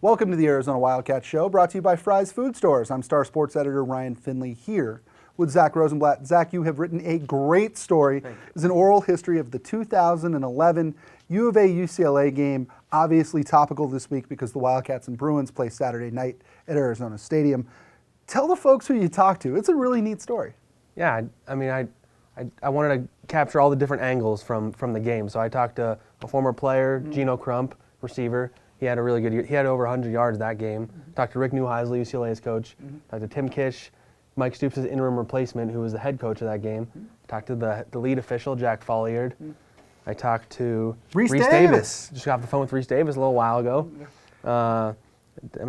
Welcome to the Arizona Wildcat Show, brought to you by Fry's Food Stores. I'm Star Sports Editor Ryan Finley here with Zach Rosenblatt. Zach, you have written a great story. It's an oral history of the 2011 U of A UCLA game, obviously topical this week because the Wildcats and Bruins play Saturday night at Arizona Stadium. Tell the folks who you talked to. It's a really neat story. Yeah, I wanted to capture all the different angles from the game. So I talked to a former player, Gino Crump, receiver. He had a really good year. He had over 100 yards that game. Talked to Rick Neuheisel, UCLA's coach. Talked to Tim Kish, Mike Stoops' interim replacement, who was the head coach of that game. Talked to the lead official, Jack Folliard. I talked to Reese Davis. Just got off the phone with Reese Davis a little while ago. Am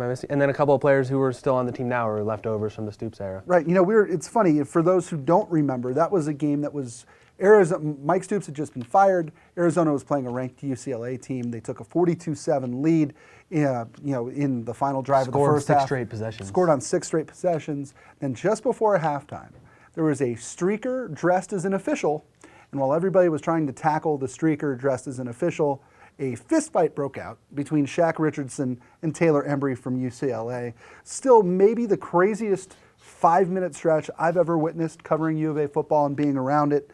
I missing? And then a couple of players who were still on the team now were leftovers from the Stoops era. Right. You know, it's funny, for those who don't remember, that was a game that was Arizona. Mike Stoops had just been fired. Arizona was playing a ranked UCLA team. They took a 42-7 lead in the final drive of the first half. Scored 6 straight possessions. Scored on 6 straight possessions. Then just before halftime, there was a streaker dressed as an official, and while everybody was trying to tackle the streaker dressed as an official, a fist fight broke out between Shaq Richardson and Taylor Embry from UCLA. Still maybe the craziest 5-minute stretch I've ever witnessed covering U of A football and being around it.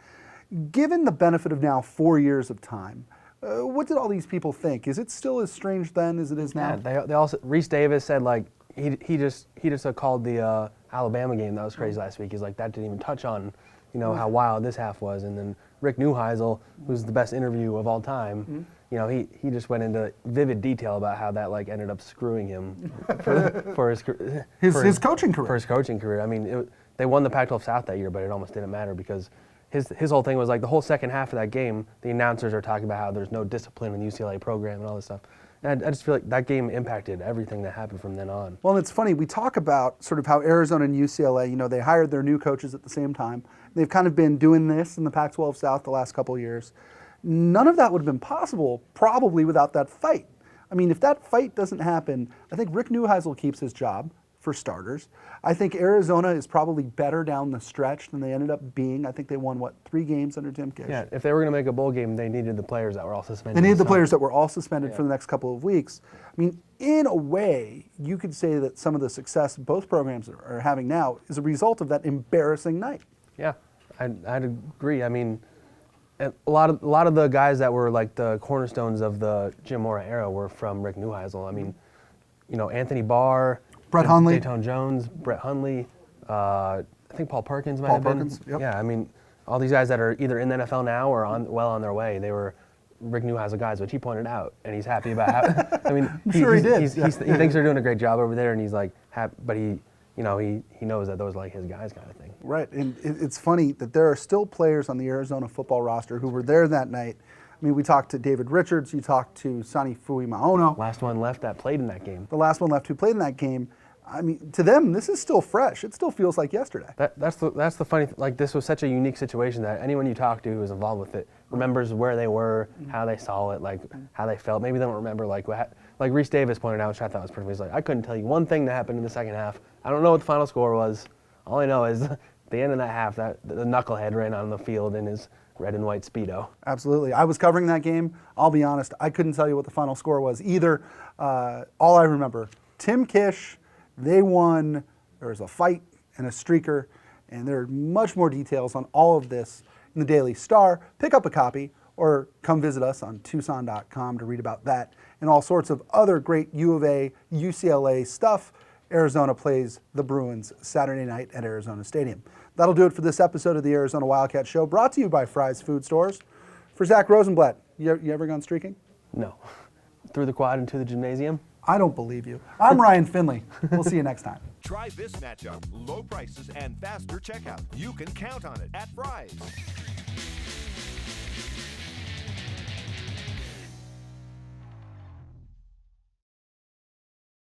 Given the benefit of now 4 years of time, what did all these people think? Is it still as strange then as it is now? Yeah, they also, Reese Davis said like he just called the Alabama game that was crazy last week. He's like, that didn't even touch on how wild this half was. And then Rick Neuheisel, who's the best interview of all time, he just went into vivid detail about how that like ended up screwing him for his coaching career. For his coaching career. I mean, they won the Pac-12 South that year, but it almost didn't matter because his whole thing was like the whole second half of that game, the announcers are talking about how there's no discipline in the UCLA program and all this stuff. And I just feel like that game impacted everything that happened from then on. Well, it's funny, we talk about sort of how Arizona and UCLA, they hired their new coaches at the same time. They've kind of been doing this in the Pac-12 South the last couple of years. None of that would have been possible probably without that fight. I mean, if that fight doesn't happen, I think Rick Neuheisel keeps his job, for starters. I think Arizona is probably better down the stretch than they ended up being. I think they won, 3 games under Tim Kish? Yeah, if they were going to make a bowl game, they needed the players that were all suspended. They needed the players that were all suspended for the next couple of weeks. I mean, in a way, you could say that some of the success both programs are having now is a result of that embarrassing night. Yeah, I'd agree. I mean, a lot of the guys that were like the cornerstones of the Jim Mora era were from Rick Neuheisel. I mean, Anthony Barr, Brett Hundley, Dayton Jones, Brett Hundley, I think Paul Perkins might have been. Yep. Yeah, I mean, all these guys that are either in the NFL now or on their way, they were Rick Neuheisel guys, which he pointed out, and he's happy about how. I mean, I'm sure he did. He thinks they're doing a great job over there, and he's like happy, but he knows that those are like his guys kind of thing. Right, and it's funny that there are still players on the Arizona football roster who were there that night. I mean, we talked to David Richards, you talked to Sonny Fuimaono. Last one left that played in that game. The last one left who played in that game. I mean, to them, this is still fresh. It still feels like yesterday. That's the funny thing. Like, this was such a unique situation that anyone you talk to who was involved with it remembers where they were, how they saw it, like how they felt. Maybe they don't remember like Reese Davis pointed out, which I thought was perfect. He's like, I couldn't tell you one thing that happened in the second half. I don't know what the final score was. All I know is at the end of that half, that the knucklehead ran on the field in his red and white Speedo. Absolutely. I was covering that game. I'll be honest, I couldn't tell you what the final score was either. All I remember, Tim Kish, they won. There was a fight and a streaker, and there are much more details on all of this in the Daily Star. Pick up a copy or come visit us on Tucson.com to read about that and all sorts of other great U of A, UCLA stuff. Arizona plays the Bruins Saturday night at Arizona Stadium. That'll do it for this episode of the Arizona Wildcat Show, brought to you by Fry's Food Stores. For Zach Rosenblatt, you ever gone streaking? No. Through the quad into the gymnasium? I don't believe you. I'm Ryan Finley. We'll see you next time. Try this matchup. Low prices and faster checkout. You can count on it at Fry's.